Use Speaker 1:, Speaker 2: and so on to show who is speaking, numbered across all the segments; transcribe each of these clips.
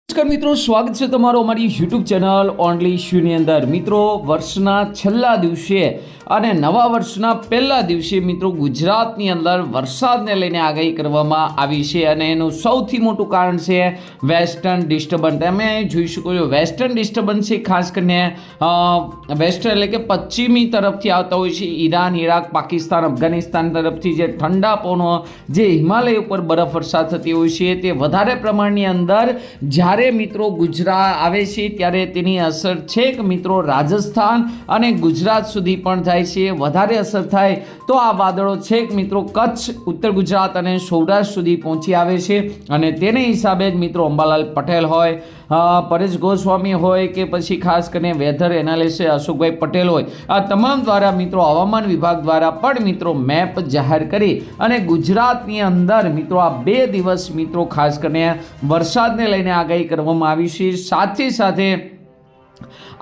Speaker 1: નમસ્કાર મિત્રો, સ્વાગત છે તમારું અમારી યુટ્યુબ ચેનલ ઓનલી ઇશ્યુની અંદર. મિત્રો, વર્ષના છેલ્લા દિવસે અને નવા વર્ષના પહેલા દિવસે મિત્રો ગુજરાતની અંદર વરસાદને લઈને આગાહી કરવામાં આવી છે અને એનું સૌથી મોટું કારણ છે વેસ્ટર્ન ડિસ્ટર્બન્સ. તમે જોઈ શકો છો વેસ્ટર્ન ડિસ્ટર્બન્સ છે, ખાસ કરીને વેસ્ટર્ન એટલે કે પશ્ચિમી તરફથી આવતા હોય છે. ઈરાન, ઈરાક, પાકિસ્તાન, અફઘાનિસ્તાન તરફથી જે ઠંડા પવનો જે હિમાલય ઉપર બરફ વર્ષા થતી હોય છે તે વધારે પ્રમાણની અંદર જ્યારે મિત્રો ગુજરાત આવે છે ત્યારે તેની અસર છેક મિત્રો રાજસ્થાન અને ગુજરાત સુધી પણ થાય છે. વધારે અસર થાય તો આ વાદળો છેક મિત્રો કચ્છ, ઉત્તર ગુજરાત અને સૌરાષ્ટ્ર સુધી પહોંચી આવે છે અને તેને હિસાબે જ મિત્રો અંબાલાલ પટેલ હોય, પરેશ ગોસ્વામી હોય કે પછી ખાસ કરીને વેધર એનાલિસ્ટ અશોકભાઈ પટેલ હોય, આ તમામ દ્વારા મિત્રો હવામાન વિભાગ દ્વારા પણ મિત્રો મેપ જાહેર કરી અને ગુજરાતની અંદર મિત્રો આ 2 દિવસ મિત્રો ખાસ કરીને વરસાદને લઈને આગાહી કરવામાં આવી છે. સાથે સાથે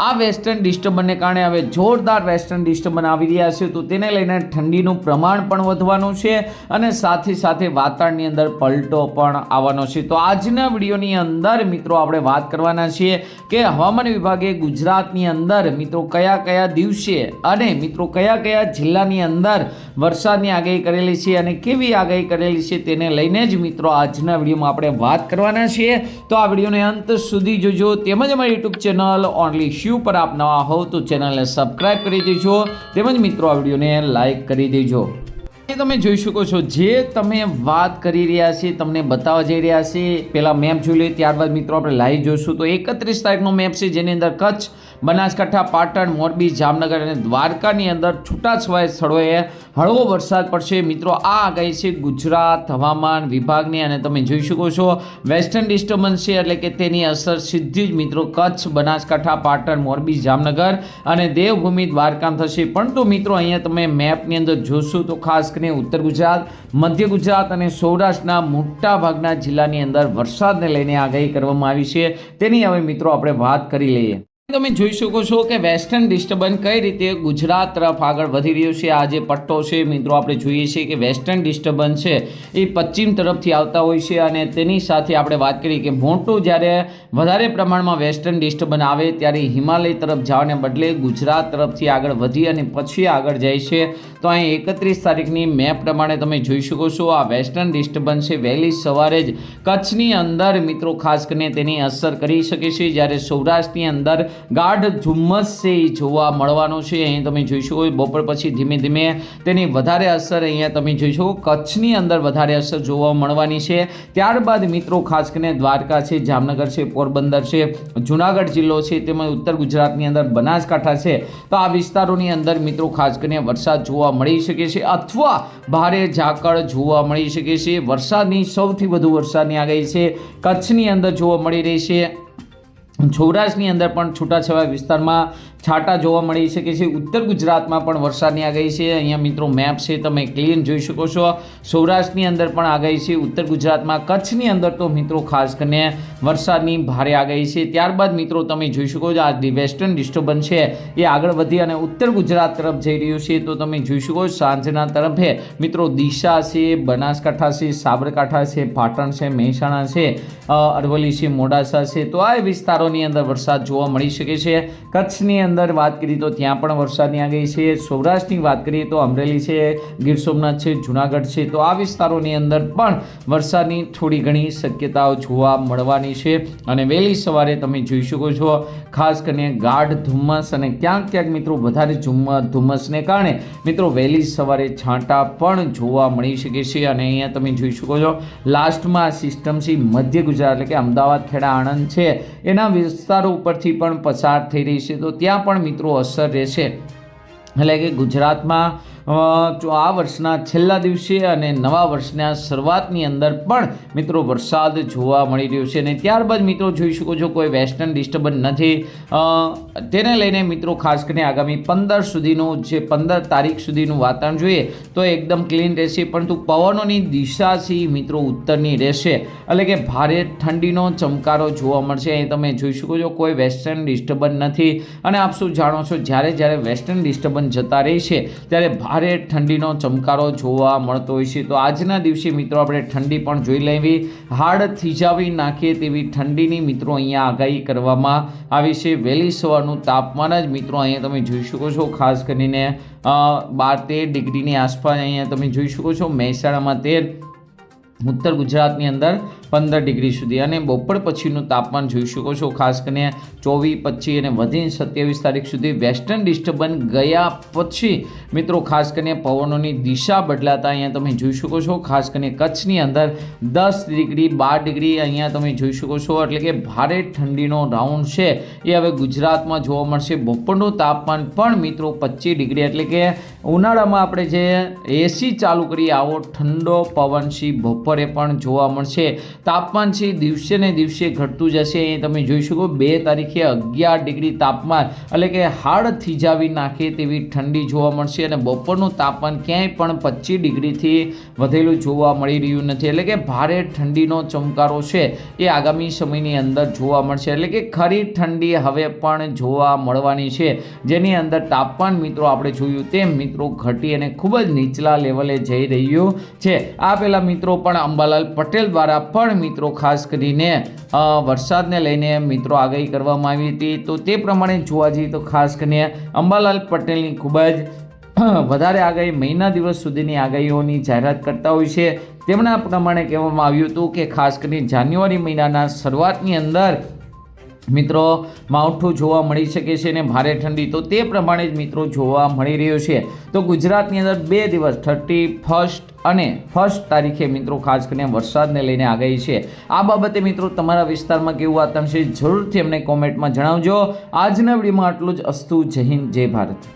Speaker 1: આ વેસ્ટર્ન ડિસ્ટર્બન્સને કારણે હવે જોરદાર વેસ્ટર્ન ડિસ્ટર્બન્સ આવી રહ્યા છે, તો તેને લઈને ઠંડીનું પ્રમાણ પણ વધવાનું છે અને સાથે સાથે વાતાવરણની અંદર પલટો પણ આવવાનો છે. તો આજના વિડીયોની અંદર મિત્રો આપણે વાત કરવાના છીએ કે હવામાન વિભાગે ગુજરાતની અંદર મિત્રો કયા કયા દિવસે અને મિત્રો કયા કયા જિલ્લાની અંદર વરસાદની આગાહી કરેલી છે અને કેવી આગાહી કરેલી છે તેને લઈને જ મિત્રો આજના વિડીયોમાં આપણે વાત કરવાના છીએ. તો આ વિડીયોને અંત સુધી જોજો. તેમજ અમારી યુટ્યુબ ચેનલ ઓનલી ઇશ્યુ પર આપ નવા હો તો ચેનલને સબસ્ક્રાઇબ કરી દેજો, તેમજ મિત્રો આ વિડીયોને લાઇક કરી દેજો. તમે જોઈ શકો છો જે તમે વાત કરી રહ્યા છીએ તમને બતાવવા જઈ રહ્યા છીએ. પહેલાં મેપ જોઈ લઈએ, ત્યારબાદ મિત્રો આપણે લાઈવ જોઈશું. તો 31 તારીખનો મેપ છે જેની અંદર કચ્છ, બનાસકાંઠા, પાટણ, મોરબી, જામનગર અને દ્વારકાની અંદર છૂટાછવાયા સ્થળોએ હળવો વરસાદ પડશે. મિત્રો આ આગાહી છે ગુજરાત હવામાન વિભાગની અને તમે જોઈ શકો છો વેસ્ટર્ન ડિસ્ટર્બન્સ છે એટલે કે તેની અસર સીધી જ મિત્રો કચ્છ, બનાસકાંઠા, પાટણ, મોરબી, જામનગર અને દેવભૂમિ દ્વારકામાં થશે. પરંતુ મિત્રો અહીંયા તમે મેપની અંદર જોશો તો ખાસ કરીને ઉત્તર ગુજરાત, મધ્ય ગુજરાત અને સૌરાષ્ટ્રના મોટા ભાગના જિલ્લાની અંદર વરસાદને લઈને આગાહી કરવામાં આવી છે. તેની હવે મિત્રો આપણે વાત કરી લઈએ. તમે જોઈ શકો છો કે વેસ્ટર્ન ડિસ્ટર્બન્સ કઈ રીતે ગુજરાત તરફ આગળ વધી રહ્યું છે. આ જે પટ્ટો છે મિત્રો આપણે જોઈએ છીએ કે વેસ્ટર્ન ડિસ્ટર્બન્સ છે એ પશ્ચિમ તરફથી આવતા હોય છે અને તેની સાથે આપણે વાત કરીએ કે મોટું જ્યારે વધારે પ્રમાણમાં વેસ્ટર્ન ડિસ્ટર્બન્સ આવે ત્યારે હિમાલય તરફ જવાને બદલે ગુજરાત તરફથી આગળ વધી અને પછી આગળ જાય છે. તો અહીં 31 તારીખની મેપ પ્રમાણે તમે જોઈ શકો છો આ વેસ્ટર્ન ડિસ્ટર્બન્સ છે વહેલી સવારે જ કચ્છની અંદર મિત્રો ખાસ કરીને તેની અસર કરી શકે છે, જ્યારે સૌરાષ્ટ્રની અંદર ગાઢ ધુમ્મસ છે એ જોવા મળવાનો છે. અહીં તમે જોઈ શકો બપોર પછી ધીમે ધીમે તેની વધારે અસર અહીંયા તમે જોઈ શકો કચ્છની અંદર વધારે અસર જોવા મળવાની છે. ત્યારબાદ મિત્રો ખાસ કરીને દ્વારકા છે, જામનગર છે, પોરબંદર છે, જુનાગઢ જિલ્લો છે, તેમજ ઉત્તર ગુજરાતની અંદર બનાસકાંઠા છે, તો આ વિસ્તારોની અંદર મિત્રો ખાસ કરીને વરસાદ જોવા મળી શકે છે અથવા ભારે ઝાકળ જોવા મળી શકે છે. વરસાદની સૌથી વધુ વરસાદની આગાહી છે કચ્છની અંદર જોવા મળી રહી છે. સૌરાષ્ટ્રની અંદર પણ છૂટાછવાયા વિસ્તારમાં છાંટા જોવા મળી શકે છે. ઉત્તર ગુજરાતમાં પણ વરસાદની આગાહી છે. અહીંયા મિત્રો મેપ છે તમે ક્લિયર જોઈ શકો છો. સૌરાષ્ટ્રની અંદર પણ આગાહી છે, ઉત્તર ગુજરાતમાં, કચ્છની અંદર તો મિત્રો ખાસ કરીને વરસાદની ભારે આગાહી છે. ત્યારબાદ મિત્રો તમે જોઈ શકો છો આ વેસ્ટર્ન ડિસ્ટર્બન્સ છે એ આગળ વધી અને ઉત્તર ગુજરાત તરફ જઈ રહ્યું છે. તો તમે જોઈ શકો સાંજના તરફે મિત્રો ડીસા છે, બનાસકાંઠા છે, સાબરકાંઠા છે, પાટણ છે, મહેસાણા છે, અરવલ્લી છે, મોડાસા છે, તો આ વિસ્તારોની અંદર વરસાદ જોવા મળી શકે છે. કચ્છની અંદર વાત કરીએ તો ત્યાં પણ વરસાદની આગાહી છે. સૌરાષ્ટ્રની વાત કરીએ તો અમરેલી છે, ગીર સોમનાથ છે, જુનાગઢ છે, તો આ વિસ્તારોની અંદર પણ વરસાદની થોડી ઘણી શક્યતાઓ જોવા મળવાની છે. અને વહેલી સવારે તમે જોઈ શકો છો ખાસ કરીને ગાઢ ધુમ્મસ અને ક્યાંક ક્યાંક મિત્રો વધારે ધુમ્મસને કારણે મિત્રો વહેલી સવારે છાંટા પણ જોવા મળી શકે છે. અને અહીંયા તમે જોઈ શકો છો લાસ્ટમાં સિસ્ટમ છે મધ્ય ગુજરાત એટલે કે અમદાવાદ, ખેડા, આણંદ છે એના વિસ્તારો ઉપરથી પણ પસાર થઈ રહી છે, તો ત્યાં પણ મિત્રો અસર રહેશે. એટલે કે ગુજરાતમાં આ વર્ષના છેલ્લા દિવસે અને નવા વર્ષના શરૂઆતની અંદર પણ મિત્રો વરસાદ જોવા મળી રહ્યો છે. અને ત્યારબાદ મિત્રો જોઈ શકો છો કોઈ વેસ્ટર્ન ડિસ્ટર્બન્સ નથી. તેને લઈને મિત્રો ખાસ કરીને આગામી 15 સુધીનું જે 15 તારીખ સુધીનું વાતાવરણ જોઈએ તો એકદમ ક્લીન રહેશે, પરંતુ પવનોની દિશા છે મિત્રો ઉત્તરની રહેશે એટલે કે ભારે ઠંડીનો ચમકારો જોવા મળશે. અહીં તમે જોઈ શકો છો કોઈ વેસ્ટર્ન ડિસ્ટર્બન્સ નથી. અને આપ શું જાણો છો જ્યારે વેસ્ટર્ન ડિસ્ટર્બન્સ જતા રહેશે ત્યારે ભારે ઠંડીનો ચમકારો જોવા મળતો હોય છે. તો આજના દિવસે મિત્રો આપણે ઠંડી પણ જોઈ લેવી, હાડ થીજાવી નાખે તેવી ઠંડીની મિત્રો અહીંયા આગાહી કરવામાં આવી છે. વહેલી સવારનું તાપમાન જ મિત્રો અહીંયા તમે જોઈ શકો છો, ખાસ કરીને 12-13 ડિગ્રીની આસપાસ અહીંયા તમે જોઈ શકો છો. મહેસાણામાં 13, ઉત્તર ગુજરાતની અંદર 15 ડિગ્રી સુધી, અને બપોર પછીનું તાપમાન જોઈ શકો છો, ખાસ કરીને 24, 25 અને વધીને 27 તારીખ સુધી. વેસ્ટર્ન ડિસ્ટર્બન્સ ગયા પછી મિત્રો ખાસ કરીને પવનોની દિશા બદલાતા અહીંયા તમે જોઈ શકો છો, ખાસ કરીને કચ્છની અંદર 10 ડિગ્રી 12 ડિગ્રી અહીંયા તમે જોઈ શકો છો. એટલે કે ભારે ઠંડીનો રાઉન્ડ છે એ હવે ગુજરાતમાં જોવા મળશે. બપોરનું તાપમાન પણ મિત્રો 25 ડિગ્રી, એટલે કે ઉનાળામાં આપણે જે એસી ચાલુ કરીએ આવો ઠંડો પવન છે બપોરે પણ જોવા મળશે. તાપમાન છે દિવસે ને દિવસે ઘટતું જશે. અહીં તમે જોઈ શકો 2 તારીખે 11 ડિગ્રી તાપમાન, એટલે કે હાડ થીજાવી નાખે તેવી ઠંડી જોવા મળશે. અને બપોરનું તાપમાન ક્યાંય પણ 25 ડિગ્રીથી વધેલું જોવા મળી રહ્યું નથી. એટલે કે ભારે ઠંડીનો ચમકારો છે એ આગામી સમયની અંદર જોવા મળશે. એટલે કે ખરી ઠંડી હવે પણ જોવા મળવાની છે, જેની અંદર તાપમાન મિત્રો આપણે જોયું તેમ મિત્રો ઘટી અને ખૂબ જ નીચલા લેવલે જઈ રહ્યું છે. આ પહેલા મિત્રો પણ અંબાલાલ પટેલ દ્વારા પણ મિત્રો ખાસ કરીને વરસાદને લઈને મિત્રો આગાહી કરવામાં આવી હતી. તો તે પ્રમાણે જોવા જઈએ તો ખાસ કરીને અંબાલાલ પટેલની ખૂબ જ વધારે આગાહી, મહિના દિવસ સુધીની આગાહીઓની જાહેરાત કરતા હોય છે. તેમના પ્રમાણે કહેવામાં આવ્યું હતું કે ખાસ કરીને જાન્યુઆરી મહિનાના શરૂઆતની અંદર મિત્રો માવઠું જોવા મળી શકે છે અને ભારે ઠંડી, તો તે પ્રમાણે જ મિત્રો જોવા મળી રહ્યું છે. તો ગુજરાતની અંદર 2 દિવસ 31 અને 1 તારીખે મિત્રો ખાસ કરીને વરસાદને લઈને આગાહી છે. આ બાબતે મિત્રો તમારા વિસ્તારમાં કેવું વાતાવરણ છે જરૂરથી અમને કોમેન્ટમાં જણાવજો. આજના વિડીયોમાં આટલું જ. અસ્તુ. જય હિન્દ, જય ભારત.